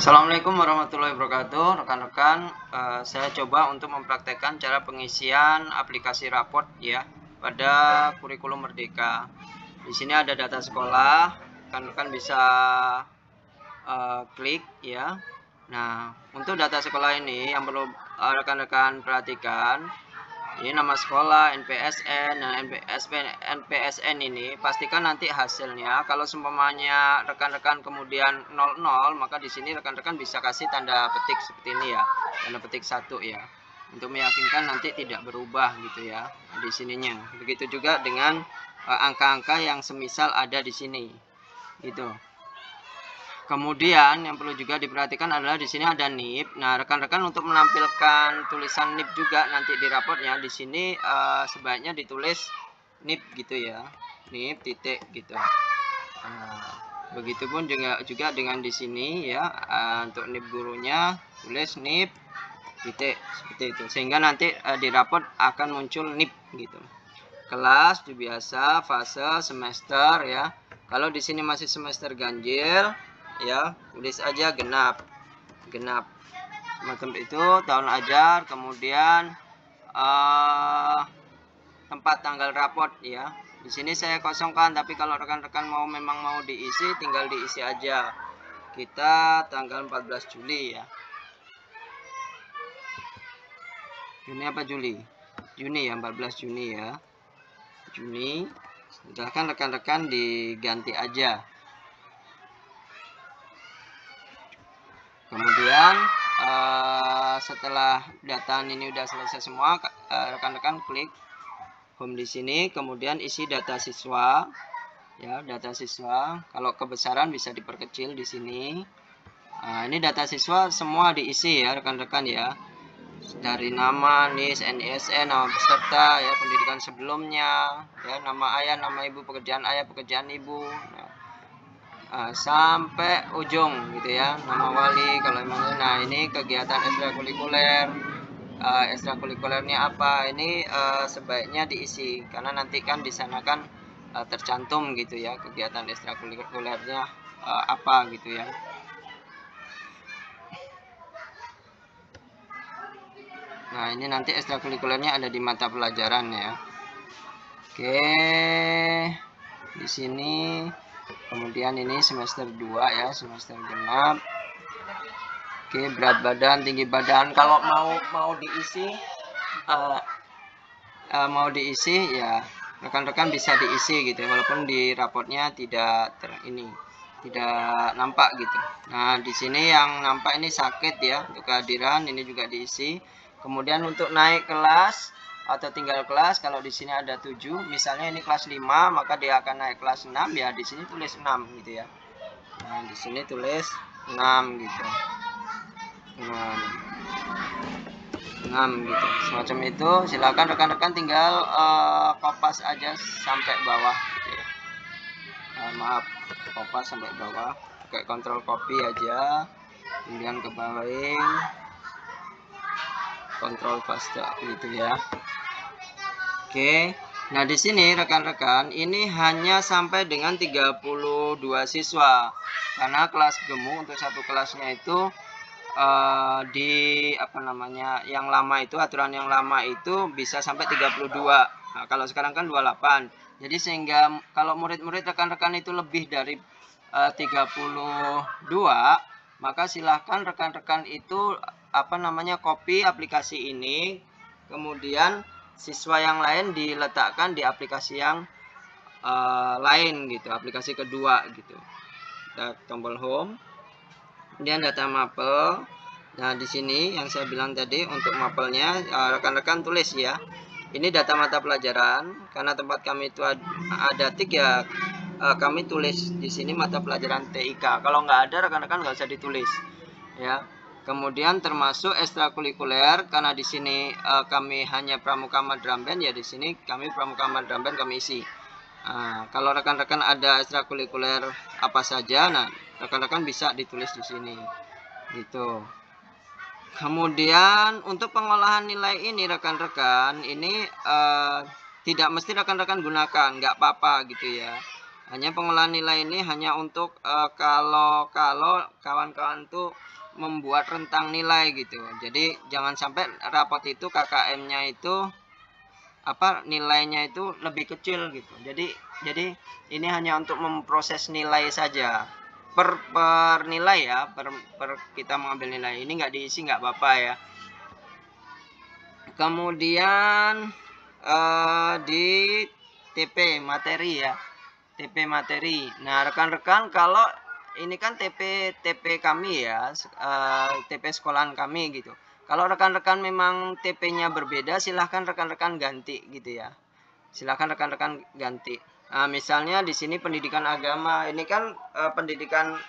Assalamualaikum warahmatullahi wabarakatuh, rekan-rekan. Saya coba untuk mempraktekkan cara pengisian aplikasi raport ya pada kurikulum Merdeka. Di sini ada data sekolah, rekan-rekan bisa klik ya. Nah, untuk data sekolah ini yang perlu rekan-rekan perhatikan, ini nama sekolah, NPSN, dan NPSN ini pastikan nanti hasilnya. Kalau seumpamanya rekan-rekan kemudian 00, maka di sini rekan-rekan bisa kasih tanda petik seperti ini ya, tanda petik 1 ya, untuk meyakinkan nanti tidak berubah gitu ya di sininya. Begitu juga dengan angka-angka yang semisal ada di sini gitu. Kemudian yang perlu juga diperhatikan adalah di sini ada NIP. Nah, rekan-rekan untuk menampilkan tulisan NIP juga nanti di raportnya, di sini sebaiknya ditulis NIP gitu ya, NIP titik gitu. Begitupun juga dengan di sini ya, untuk NIP gurunya tulis NIP titik seperti itu, sehingga nanti di raport akan muncul NIP gitu. Kelas biasa, fase, semester ya. Kalau di sini masih semester ganjil ya, tulis aja genap semacam itu, tahun ajar, kemudian tempat tanggal raport ya. Di sini saya kosongkan, tapi kalau rekan-rekan memang mau diisi, tinggal diisi aja. Kita tanggal 14 Juli ya. Juni apa Juli? Juni ya, 14 Juni ya. Juni. Silahkan rekan-rekan diganti aja. Kemudian setelah data ini udah selesai semua, rekan-rekan klik home di sini, kemudian isi data siswa ya, data siswa. Kalau kebesaran bisa diperkecil di sini. Ini data siswa semua diisi ya rekan-rekan ya, dari nama, NIS, NISN, nama peserta ya, pendidikan sebelumnya ya, nama ayah, nama ibu, pekerjaan ayah, pekerjaan ibu. Sampai ujung gitu ya, nama wali kalau emang. Nah, ini kegiatan ekstrakurikuler, ekstrakurikulernya apa, ini sebaiknya diisi karena nanti kan di sana kan tercantum gitu ya, kegiatan ekstrakurikulernya apa gitu ya. Nah, ini nanti ekstrakurikulernya ada di mata pelajaran ya. Oke, di sini. Kemudian ini semester 2 ya, semester genap. Oke, berat badan, tinggi badan. Kalau mau diisi ya rekan-rekan bisa diisi gitu, walaupun di raportnya tidak nampak gitu. Nah, di sini yang nampak ini sakit ya, untuk kehadiran ini juga diisi. Kemudian untuk naik kelas atau tinggal kelas, kalau di sini ada 7, misalnya ini kelas 5, maka dia akan naik kelas 6 ya, di sini tulis 6 gitu ya. Nah, di sini tulis 6 gitu. 6 gitu, semacam itu. Silakan rekan-rekan tinggal kopas aja sampai bawah gitu ya. Maaf, kopas sampai bawah, pakai kontrol copy aja, kemudian ke bawahin, kontrol paste gitu ya. Oke. Nah, di sini rekan-rekan ini hanya sampai dengan 32 siswa. Karena kelas gemuk untuk satu kelasnya itu yang lama itu, aturan yang lama itu bisa sampai 32. Nah, kalau sekarang kan 28. Jadi sehingga kalau murid-murid rekan-rekan itu lebih dari 32, maka silahkan rekan-rekan itu copy aplikasi ini, kemudian siswa yang lain diletakkan di aplikasi yang lain gitu, aplikasi kedua gitu. Kita tombol home, kemudian data mapel. Nah, di sini yang saya bilang tadi untuk mapelnya rekan-rekan tulis ya. Ini data mata pelajaran, karena tempat kami itu ada TIK ya, kami tulis di sini mata pelajaran TIK. Kalau nggak ada, rekan-rekan nggak usah ditulis ya. Kemudian termasuk ekstrakurikuler, karena di sini kami hanya pramuka drum band ya, di sini kami pramuka drum band kami isi. Kalau rekan-rekan ada ekstrakurikuler apa saja, nah rekan-rekan bisa ditulis di sini gitu. Kemudian untuk pengolahan nilai ini rekan-rekan ini tidak mesti rekan-rekan gunakan, nggak apa-apa gitu ya. Hanya pengolahan nilai ini hanya untuk kalau kawan-kawan tuh membuat rentang nilai gitu. Jadi jangan sampai rapot itu KKM-nya itu nilainya itu lebih kecil gitu. Jadi ini hanya untuk memproses nilai saja. Per nilai ya, per kita mengambil nilai. Ini nggak diisi nggak apa-apa ya. Kemudian di TP materi ya. TP materi. Nah, rekan-rekan, kalau ini kan TP kami ya, TP sekolahan kami gitu. Kalau rekan-rekan memang TP-nya berbeda, silahkan rekan-rekan ganti gitu ya. Silahkan rekan-rekan ganti. Nah, misalnya di sini pendidikan agama, ini kan pendidikan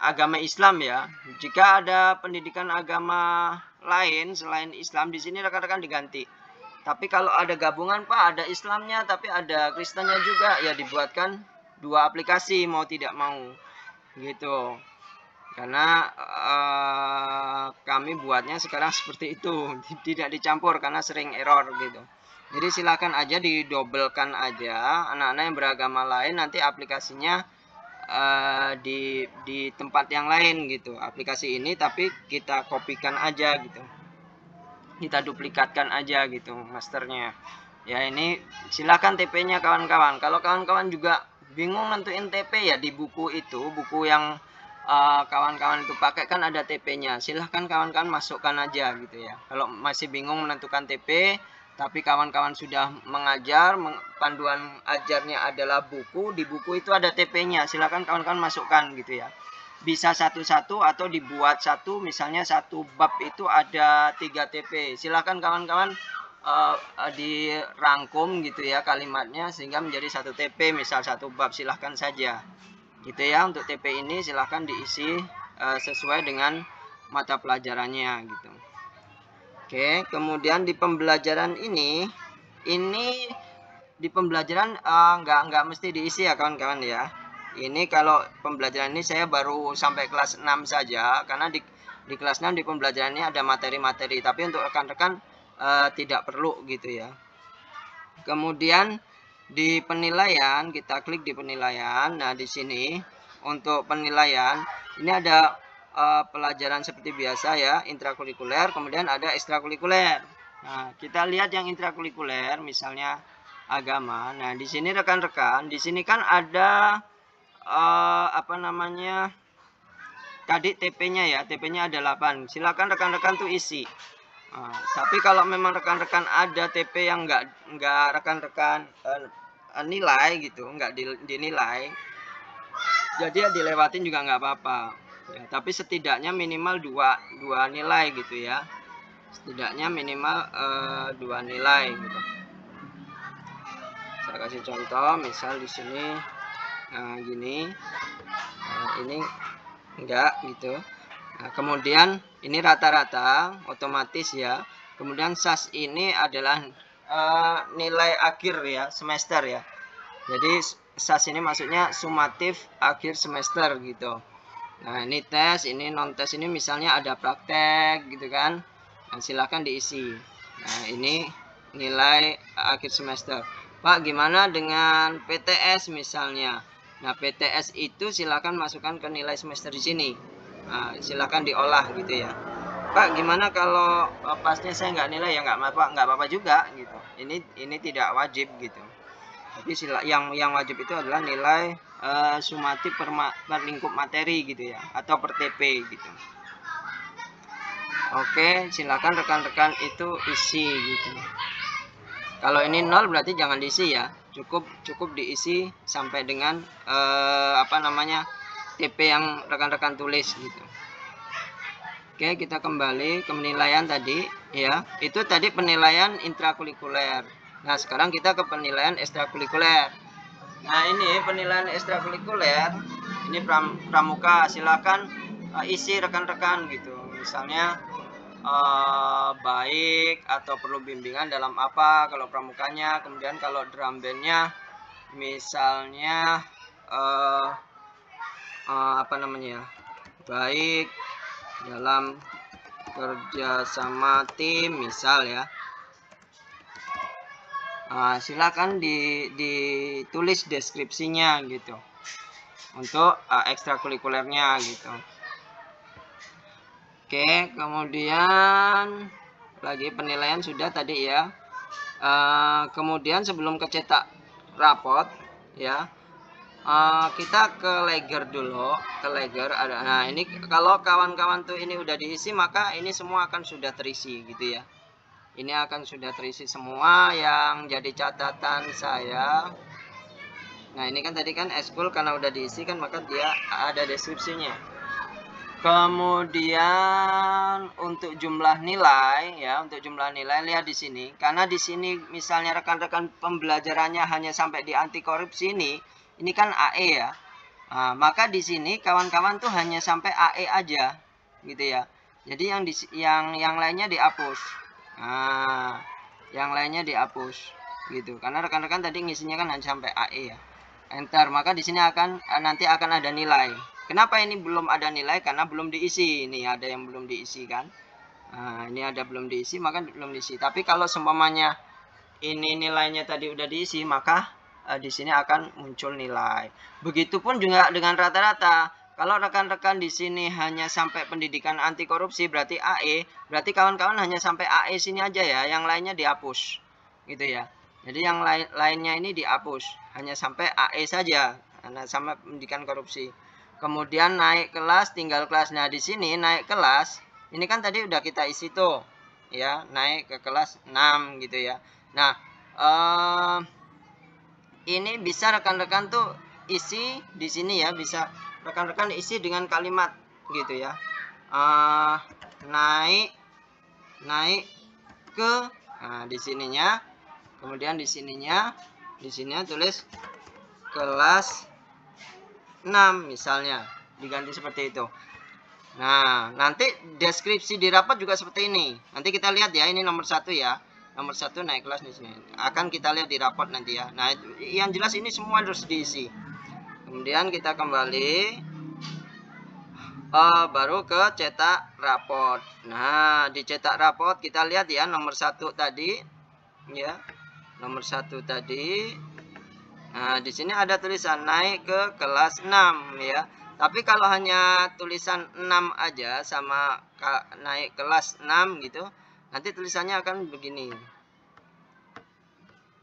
agama Islam ya. Jika ada pendidikan agama lain selain Islam, di sini rekan-rekan diganti. Tapi kalau ada gabungan Pak, ada Islamnya tapi ada Kristennya juga, ya dibuatkan 2 aplikasi mau tidak mau gitu. Karena kami buatnya sekarang seperti itu, tidak dicampur karena sering error gitu. Jadi silakan aja didobelkan aja anak-anak yang beragama lain, nanti aplikasinya di tempat yang lain gitu. Aplikasi ini tapi kita kopikan aja gitu. Kita duplikatkan aja gitu masternya. Ya ini silakan TP-nya kawan-kawan. Kalau kawan-kawan juga bingung nentuin TP ya di buku itu, buku yang kawan-kawan itu pakai kan ada TP-nya. Silahkan kawan-kawan masukkan aja gitu ya. Kalau masih bingung menentukan TP, tapi kawan-kawan sudah mengajar, panduan ajarnya adalah buku, di buku itu ada TP-nya. Silahkan kawan-kawan masukkan gitu ya. Bisa satu-satu atau dibuat satu, misalnya satu bab itu ada 3 TP. Silahkan kawan-kawan dirangkum gitu ya kalimatnya sehingga menjadi satu TP, misal satu bab, silahkan saja gitu ya. Untuk TP ini silahkan diisi sesuai dengan mata pelajarannya gitu. Oke, kemudian di pembelajaran ini di pembelajaran nggak mesti diisi ya kawan-kawan ya. Ini kalau pembelajaran ini saya baru sampai kelas 6 saja, karena di kelas 6 di pembelajaran ini ada materi-materi, tapi untuk rekan-rekan tidak perlu gitu ya. Kemudian di penilaian, kita klik di penilaian. Nah, di sini untuk penilaian ini ada pelajaran seperti biasa ya, intrakurikuler, kemudian ada ekstrakurikuler. Nah, kita lihat yang intrakurikuler, misalnya agama. Nah, di sini rekan-rekan, di sini kan ada tadi TP-nya ya, TP-nya ada 8. Silakan rekan-rekan tuh isi. Nah, tapi kalau memang rekan-rekan ada TP yang enggak rekan-rekan nilai gitu, enggak dinilai, jadi ya dilewatin juga nggak apa-apa. Ya, tapi setidaknya minimal dua nilai gitu ya. Setidaknya minimal 2 nilai gitu. Saya kasih contoh, misal di sini gini. Ini enggak gitu. Nah, kemudian ini rata-rata otomatis ya. Kemudian SAS ini adalah nilai akhir ya, semester ya. Jadi SAS ini maksudnya sumatif akhir semester gitu. Nah, ini tes, ini non tes, ini misalnya ada praktek gitu kan. Nah, silahkan diisi. Nah, ini nilai akhir semester. Pak, gimana dengan PTS misalnya? Nah, PTS itu silakan masukkan ke nilai semester di sini. Nah, silakan diolah gitu ya. Pak, gimana kalau pasnya saya nggak nilai? Ya nggak apa-apa juga gitu. Ini tidak wajib gitu. Tapi yang wajib itu adalah nilai sumatif per lingkup materi gitu ya, atau per TP gitu. Oke, silakan rekan-rekan itu isi gitu. Kalau ini 0 berarti jangan diisi ya. Cukup diisi sampai dengan TP yang rekan-rekan tulis gitu. Oke, kita kembali ke penilaian tadi ya. Itu tadi penilaian intrakurikuler. Nah, sekarang kita ke penilaian ekstrakurikuler. Nah, ini penilaian ekstrakurikuler. Ini pramuka. Silakan isi rekan-rekan gitu. Misalnya baik atau perlu bimbingan dalam apa kalau pramukanya. Kemudian kalau drum bandnya misalnya baik dalam kerja sama tim misal ya. silakan ditulis deskripsinya gitu untuk ekstrakurikulernya gitu. Oke, kemudian lagi penilaian sudah tadi ya. Kemudian sebelum kecetak rapot ya, kita ke Legger dulu, ke Legger ada. Nah, ini kalau kawan-kawan tuh ini udah diisi, maka ini semua akan sudah terisi gitu ya. Ini akan sudah terisi semua yang jadi catatan saya. Nah, ini kan tadi kan eskul karena udah diisi kan, maka dia ada deskripsinya. Kemudian untuk jumlah nilai ya, untuk jumlah nilai lihat di sini. Karena di sini misalnya rekan-rekan pembelajarannya hanya sampai di anti korupsi ini kan AE ya. Nah, maka di sini kawan-kawan tuh hanya sampai AE aja gitu ya. Jadi yang lainnya dihapus. Nah, yang lainnya dihapus gitu. Karena rekan-rekan tadi ngisinya kan hanya sampai AE ya. Enter, maka di sini nanti akan ada nilai. Kenapa ini belum ada nilai? Karena belum diisi. Ini ada yang belum diisi kan. Nah, ini ada belum diisi, maka belum diisi. Tapi kalau seumpamanya ini nilainya tadi udah diisi, maka di sini akan muncul nilai. Begitupun juga dengan rata-rata. Kalau rekan-rekan di sini hanya sampai pendidikan anti korupsi berarti AE, berarti kawan-kawan hanya sampai AE sini aja ya, yang lainnya dihapus. Gitu ya. Jadi yang lainnya ini dihapus, hanya sampai AE saja, karena sampai pendidikan korupsi. Kemudian naik kelas, tinggal kelas. Nah, di sini naik kelas, ini kan tadi udah kita isi tuh. Ya, naik ke kelas 6 gitu ya. Nah, ini bisa rekan-rekan tuh isi di sini ya, bisa rekan-rekan isi dengan kalimat gitu ya. Naik ke, nah di sininya, kemudian di sininya tulis kelas 6 misalnya, diganti seperti itu. Nah, nanti deskripsi di rapat juga seperti ini. Nanti kita lihat ya, ini nomor 1 ya. Nomor 1 naik kelas di sini. Akan kita lihat di rapat nanti ya. Nah, yang jelas ini semua harus diisi. Kemudian kita kembali baru ke cetak rapot. Nah, di cetak rapot kita lihat ya nomor 1 tadi ya. Nomor 1 tadi. Nah, di sini ada tulisan naik ke kelas 6 ya. Tapi kalau hanya tulisan 6 aja sama naik kelas 6 gitu, nanti tulisannya akan begini.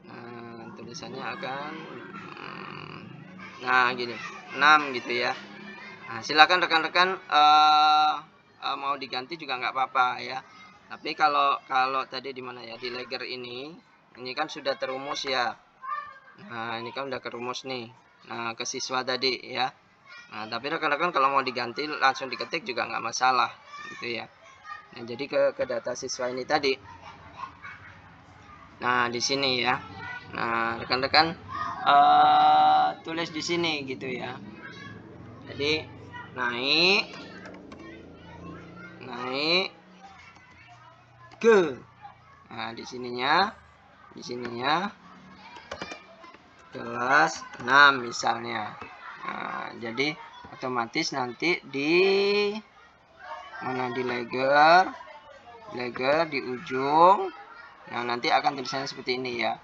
Nah, tulisannya akan gini, 6 gitu ya. Nah, silakan rekan-rekan mau diganti juga nggak apa-apa ya. Tapi kalau tadi di mana ya, di Legger ini kan sudah terumus ya. Nah, ini kan udah kerumus nih. Nah, ke siswa tadi ya. Nah, tapi rekan-rekan kalau mau diganti langsung diketik juga nggak masalah gitu ya. Nah, jadi ke data siswa ini tadi. Nah, di sini ya. Nah, rekan-rekan tulis di sini gitu ya. Jadi naik ke. Nah, di sininya kelas 6 misalnya. Nah, jadi otomatis nanti di mana, di Legger di ujung. Nah, nanti akan tulisannya seperti ini ya.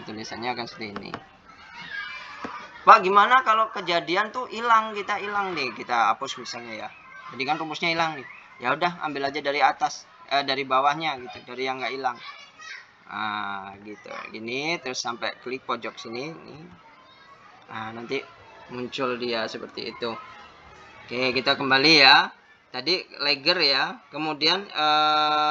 Tulisannya akan seperti ini. Pak, gimana kalau kejadian tuh hilang, kita hilang nih, kita hapus misalnya ya. Jadi kan rumusnya hilang nih. Ya udah, ambil aja dari atas, dari bawahnya gitu, dari yang nggak hilang. Nah, gitu. Gini terus sampai klik pojok sini nih. Nah, nanti muncul dia seperti itu. Oke, kita kembali ya. Tadi Legger ya. Kemudian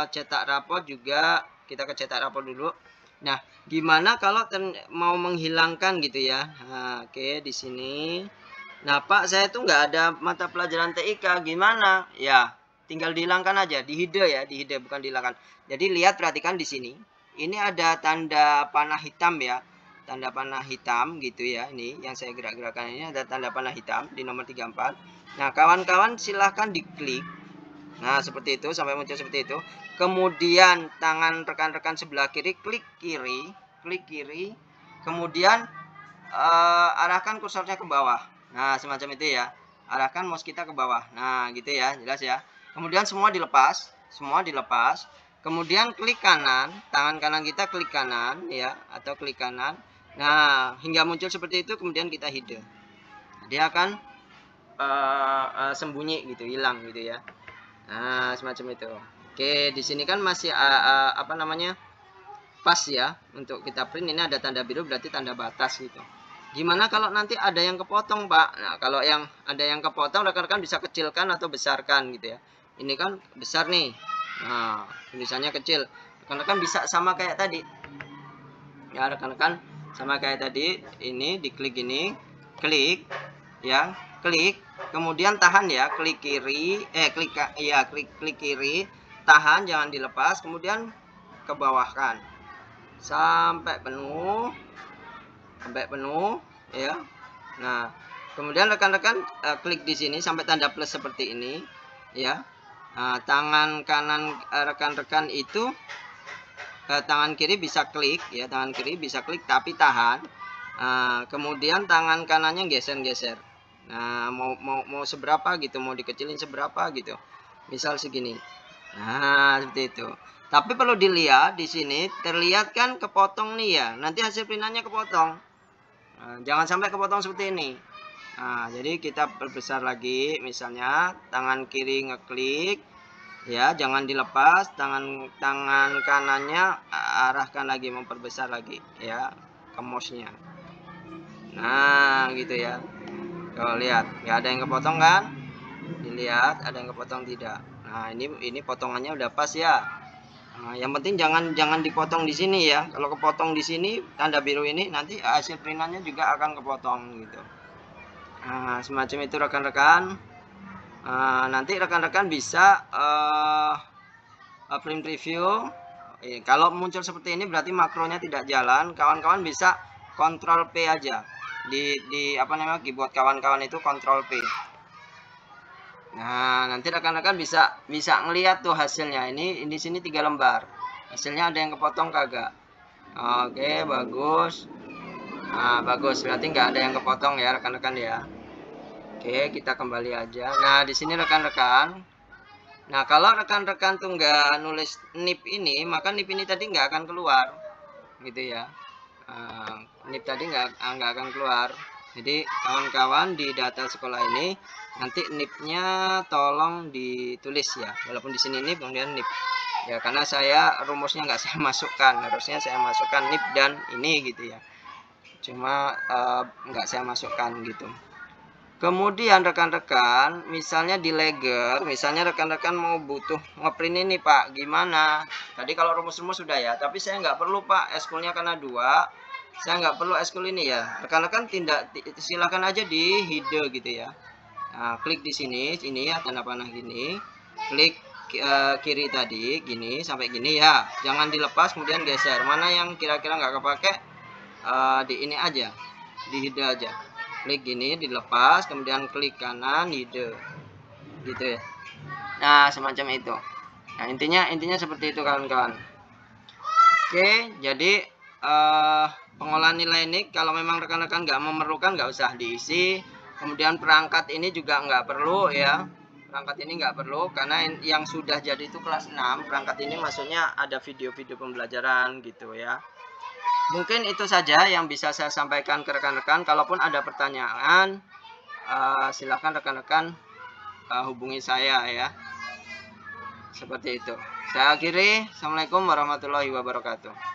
cetak rapot juga, kita ke cetak rapot dulu. Nah, gimana kalau mau menghilangkan gitu ya. Nah, oke, di sini. Nah, Pak, saya tuh nggak ada mata pelajaran TIK, gimana? Ya, tinggal dihilangkan aja, dihide ya, dihide bukan dihilangkan. Jadi lihat, perhatikan di sini. Ini ada tanda panah hitam ya. Tanda panah hitam gitu ya. Ini yang saya gerak-gerakkan ini ada tanda panah hitam di nomor 34. Nah, kawan-kawan silahkan diklik. Nah, seperti itu, sampai muncul seperti itu. Kemudian tangan rekan-rekan sebelah kiri, klik kiri. Kemudian arahkan kursornya ke bawah. Nah, semacam itu ya. Arahkan mouse kita ke bawah. Nah, gitu ya, jelas ya. Kemudian semua dilepas. kemudian klik kanan, tangan kanan kita klik kanan ya, atau klik kanan. Nah, hingga muncul seperti itu, kemudian kita hide. Dia akan sembunyi gitu, hilang gitu ya. Nah, semacam itu. Oke, di sini kan masih apa namanya? Pas ya. Untuk kita print ini ada tanda biru, berarti tanda batas gitu. Gimana kalau nanti ada yang kepotong, Pak? Nah, kalau yang ada yang kepotong, rekan-rekan bisa kecilkan atau besarkan gitu ya. Ini kan besar nih. Nah, tulisannya kecil. Rekan-rekan bisa sama kayak tadi. Ya, rekan-rekan sama kayak tadi. Ini diklik ini, klik ya, klik, kemudian tahan ya, klik kiri, klik kiri, tahan, jangan dilepas, kemudian ke bawahkan sampai penuh ya. Nah, kemudian rekan-rekan klik di sini sampai tanda plus seperti ini ya. Nah, tangan kanan rekan-rekan itu tangan kiri bisa klik ya, tangan kiri bisa klik tapi tahan. Kemudian tangan kanannya geser-geser. Nah, mau seberapa gitu, mau dikecilin seberapa gitu. Misal segini. Nah, seperti itu. Tapi perlu dilihat di sini terlihat kan kepotong nih ya. Nanti hasil printannya kepotong. Nah, jangan sampai kepotong seperti ini. Nah, jadi kita perbesar lagi. Misalnya tangan kiri ngeklik ya, jangan dilepas. Tangan kanannya arahkan lagi, memperbesar lagi ya ke mouse-nya. Nah, gitu ya. Tuh, lihat, nggak ada yang kepotong kan? Dilihat ada yang kepotong tidak. Nah, ini potongannya udah pas ya. Nah, yang penting jangan dipotong di sini ya. Kalau kepotong di sini tanda biru ini, nanti hasil printannya juga akan kepotong gitu. Nah, semacam itu rekan-rekan. Nanti rekan-rekan bisa print review. Kalau muncul seperti ini berarti makronya tidak jalan. Kawan-kawan bisa Ctrl P aja. Di apa namanya, keyboard kawan-kawan itu Ctrl P. Nah, nanti rekan-rekan bisa ngelihat tuh hasilnya. Ini di sini 3 lembar. Hasilnya ada yang kepotong kagak? Oke, bagus. Nah, bagus. Berarti nggak ada yang kepotong ya, rekan-rekan ya. Oke, kita kembali aja. Nah, di sini rekan-rekan. Nah, kalau rekan-rekan tuh nggak nulis NIP ini, maka NIP ini tadi nggak akan keluar. Gitu ya. NIP tadi nggak akan keluar. Jadi kawan-kawan di data sekolah ini nanti NIP-nya tolong ditulis ya, walaupun di sini NIP kemudian NIP ya, karena saya rumusnya nggak saya masukkan, harusnya saya masukkan NIP dan ini gitu ya, cuma nggak saya masukkan gitu. Kemudian rekan-rekan misalnya di Legger, misalnya rekan-rekan mau butuh ngeprint ini Pak, gimana? Tadi kalau rumus-rumus sudah ya, tapi saya nggak perlu Pak, eskulnya karena 2. Saya nggak perlu eskul ini ya. Rekan-rekan silakan aja di hide gitu ya. Nah, klik di sini ya, tanda panah gini. Klik kiri tadi gini sampai gini ya. Jangan dilepas kemudian geser. Mana yang kira-kira nggak kepake di ini aja. Di hide aja. Klik gini dilepas kemudian klik kanan hide. Gitu ya. Nah, semacam itu. Nah, intinya seperti itu kawan-kawan. Oke, jadi pengolahan nilai ini kalau memang rekan-rekan nggak memerlukan nggak usah diisi. Kemudian perangkat ini juga nggak perlu ya, perangkat ini nggak perlu karena yang sudah jadi itu kelas 6. Perangkat ini maksudnya ada video-video pembelajaran gitu ya. Mungkin itu saja yang bisa saya sampaikan ke rekan-rekan. Kalaupun ada pertanyaan silahkan rekan-rekan hubungi saya ya, seperti itu. Saya akhiri. Assalamualaikum warahmatullahi wabarakatuh.